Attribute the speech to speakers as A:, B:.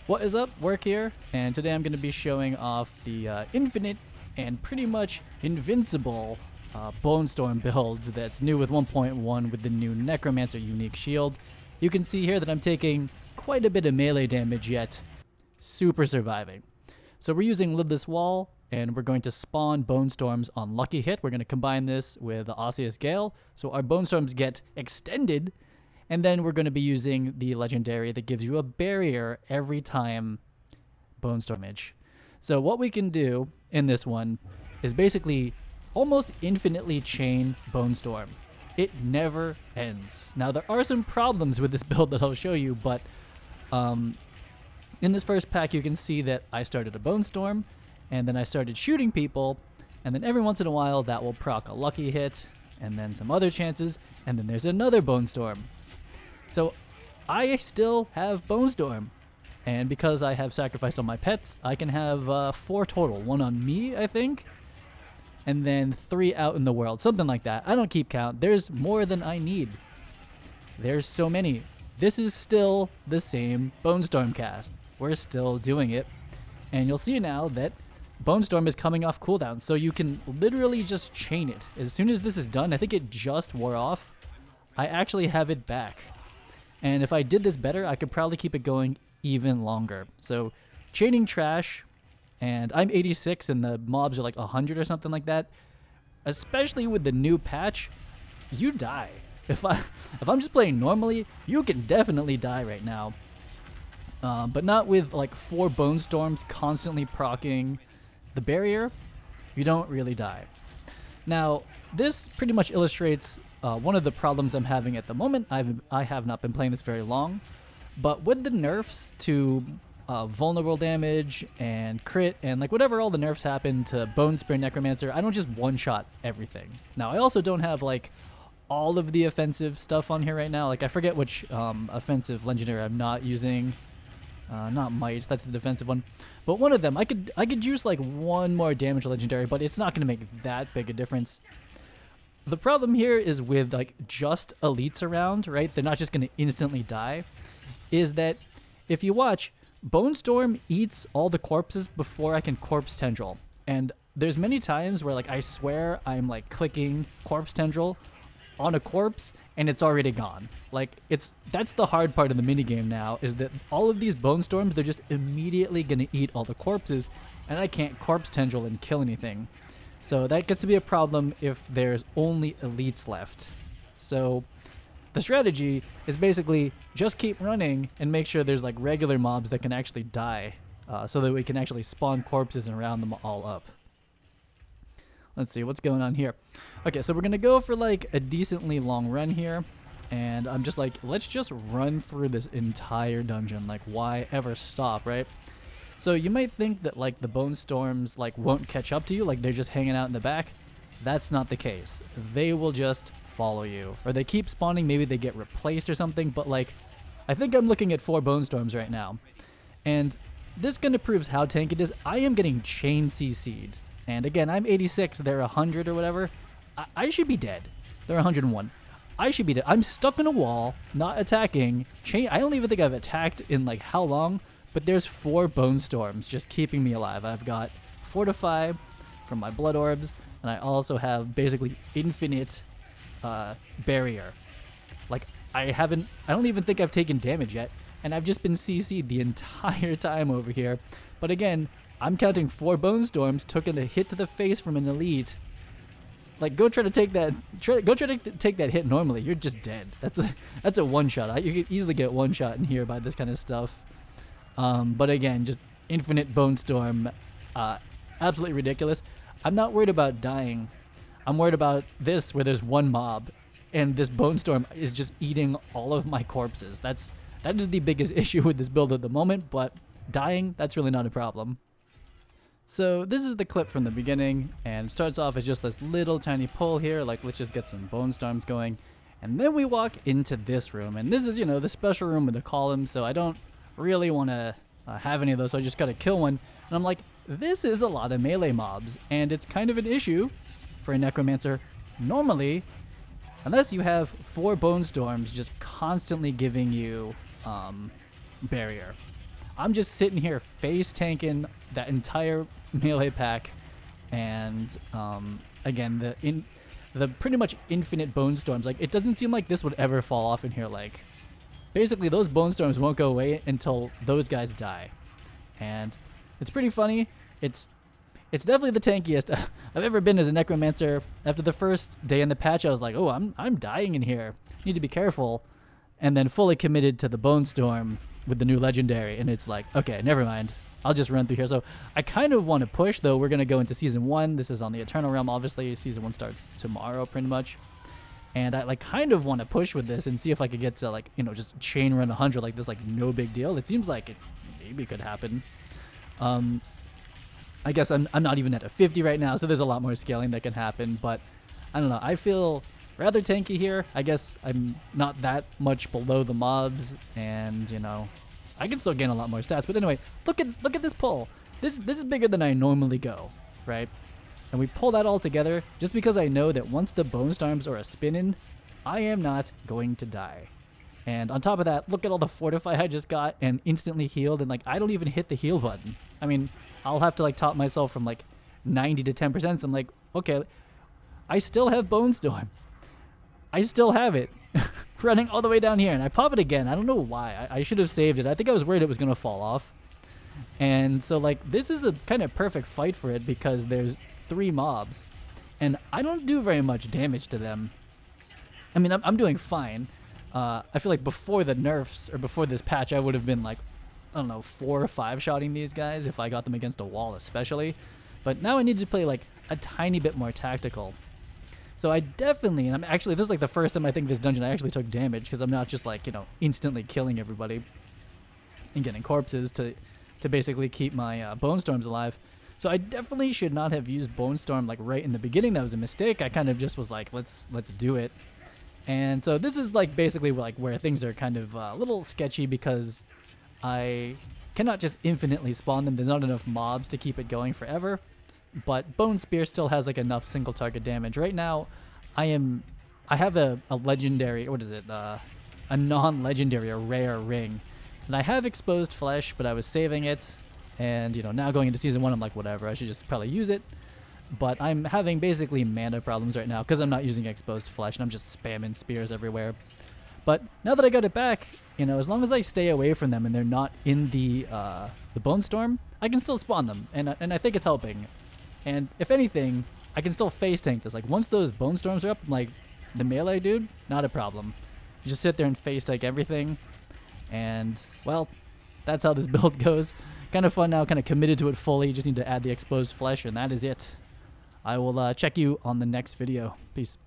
A: What is up? Work here, and today I'm going to be showing off the infinite and pretty much invincible Bone Storm build that's new with 1.1 with the new Necromancer unique shield. You can see here that I'm taking quite a bit of melee damage yet super surviving. So we're using Lidless Wall, and we're going to spawn Bone Storms on Lucky Hit. We're going to combine this with the Osseous Gale, so our Bone Storms get extended. And then we're going to be using the legendary that gives you a barrier every time Bone Storm damage. So what we can do in this one is basically almost infinitely chain Bone Storm. It never ends. Now there are some problems with this build that I'll show you, but in this first pack you can see that I started a Bone Storm, and then I started shooting people, and then every once in a while that will proc a Lucky Hit, and then some other chances, and then there's another Bone Storm. So I still have Bone Storm, and because I have sacrificed all my pets, I can have 4 total. 1 on me, I think, and then 3 out in the world, something like that. I don't keep count. There's more than I need. There's so many. This is still the same Bone Storm cast. We're still doing it, and you'll see now that Bone Storm is coming off cooldown, so you can literally just chain it. As soon as this is done, I think it just wore off, I actually have it back. And if I did this better, I could probably keep it going even longer. So chaining trash, and I'm 86 and the mobs are like 100 or something like that. Especially with the new patch, you die. If I'm just playing normally, you can definitely die right now. But not with like 4 Bone Storms constantly proccing the barrier. You don't really die. Now, this pretty much illustrates one of the problems I'm having at the moment. I have not been playing this very long, but with the nerfs to vulnerable damage and crit and like whatever all the nerfs happen to Bone Spear Necromancer, I don't just one-shot everything. Now, I also don't have like all of the offensive stuff on here right now. Like I forget which offensive legendary I'm not using. Not Might, that's the defensive one. But one of them, I could juice like 1 more damage legendary, but it's not going to make that big a difference. The problem here is with like just elites around, right? They're not just going to instantly die. Is that if you watch, Bone Storm eats all the corpses before I can Corpse Tendril. And there's many times where like I swear I'm like clicking Corpse Tendril on a corpse and it's already gone. Like that's the hard part of the minigame now, is that all of these Bone Storms, they're just immediately going to eat all the corpses, and I can't Corpse Tendril and kill anything. So that gets to be a problem if there's only elites left. So the strategy is basically just keep running and make sure there's like regular mobs that can actually die, so that we can actually spawn corpses and round them all up. Let's see what's going on here. Okay, so we're going to go for like a decently long run here. And I'm just like, let's just run through this entire dungeon. Like, why ever stop, right? So you might think that like the Bone Storms like won't catch up to you, like they're just hanging out in the back. That's not the case. They will just follow you, or they keep spawning. Maybe they get replaced or something. But like, I think I'm looking at 4 Bone Storms right now, and this kind of proves how tanky it is. I am getting chain CC'd, and again, I'm 86. They're 100 or whatever. I should be dead. They're 101. I should be dead. I'm stuck in a wall, not attacking. I don't even think I've attacked in like how long. But there's 4 Bone Storms just keeping me alive. I've got Fortify from my Blood Orbs, and I also have basically infinite barrier. Like, I don't even think I've taken damage yet, and I've just been CC'd the entire time over here. But again, I'm counting 4 Bone Storms, took a hit to the face from an elite. Like, go try to take that. Go try to take that hit normally. You're just dead. That's a one-shot. You could easily get one-shot in here by this kind of stuff. But again, just infinite Bone Storm, absolutely ridiculous. I'm not worried about dying. I'm worried about this, where there's 1 mob, and this Bone Storm is just eating all of my corpses. That is the biggest issue with this build at the moment, but dying, that's really not a problem. So this is the clip from the beginning, and starts off as just this little tiny pull here, like let's just get some Bone Storms going. And then we walk into this room, and this is, you know, the special room with the column, so I don't really want to have any of those, so I just gotta kill one. And I'm like, this is a lot of melee mobs, and it's kind of an issue for a Necromancer normally, unless you have 4 Bone Storms just constantly giving you barrier. I'm just sitting here face tanking that entire melee pack, and again the pretty much infinite bone storms. Like, it doesn't seem like this would ever fall off in here. Like, basically those bone storms won't go away until those guys die, and it's pretty funny. It's definitely the tankiest I've ever been as a Necromancer. After the first day in the patch, I was like, oh, I'm dying in here. Need to be careful. And then fully committed to the Bone Storm with the new Legendary, and it's like, okay, never mind. I'll just run through here. So I kind of want to push, though. We're going to go into Season 1. This is on the Eternal Realm, obviously. Season 1 starts tomorrow, pretty much. And I, like, kind of want to push with this and see if I could get to, like, you know, just chain run 100 like this, like, no big deal. It seems like it maybe could happen. I guess I'm not even at a 50 right now, so there's a lot more scaling that can happen. But I don't know. I feel rather tanky here. I guess I'm not that much below the mobs, and, you know, I can still gain a lot more stats. But anyway, look at this pull. This is bigger than I normally go, right? And we pull that all together just because I know that once the Bone Storms are a spinning, I am not going to die. And on top of that, look at all the Fortify I just got and instantly healed, and, like, I don't even hit the heal button. I mean, I'll have to, like, top myself from, like, 90 to 10%. So I'm like, okay, I still have Bone Storm. I still have it running all the way down here, and I pop it again. I don't know why. I should have saved it. I think I was worried it was going to fall off. And so, like, this is a kind of perfect fight for it because there's 3 mobs, and I don't do very much damage to them. I mean, I'm doing fine. I feel like before the nerfs, or before this patch, I would have been, like, I don't know, 4 or 5 shotting these guys if I got them against a wall especially. But now I need to play, like, a tiny bit more tactical. So I definitely, and I'm actually, this is like the first time I think this dungeon I actually took damage, because I'm not just, like, you know, instantly killing everybody and getting corpses to basically keep my Bone Storms alive. So I definitely should not have used Bone Storm, like, right in the beginning. That was a mistake. I kind of just was like, let's do it. And so this is, like, basically, like, where things are kind of a little sketchy, because I cannot just infinitely spawn them. There's not enough mobs to keep it going forever. But Bone Spear still has, like, enough single target damage. Right now, I have a legendary, what is it? A non-legendary, a rare ring. And I have exposed flesh, but I was saving it. And, you know, now going into Season 1, I'm like, whatever, I should just probably use it. But I'm having basically mana problems right now because I'm not using exposed flesh, and I'm just spamming spears everywhere. But now that I got it back, you know, as long as I stay away from them and they're not in the Bone Storm, I can still spawn them. And I think it's helping. And if anything, I can still face tank this. Like, once those Bone Storms are up, like, the melee dude, not a problem. You just sit there and face tank everything. And, well, that's how this build goes. Kind of fun now, kind of committed to it fully. You just need to add the exposed flesh, and that is it. I will check you on the next video. Peace.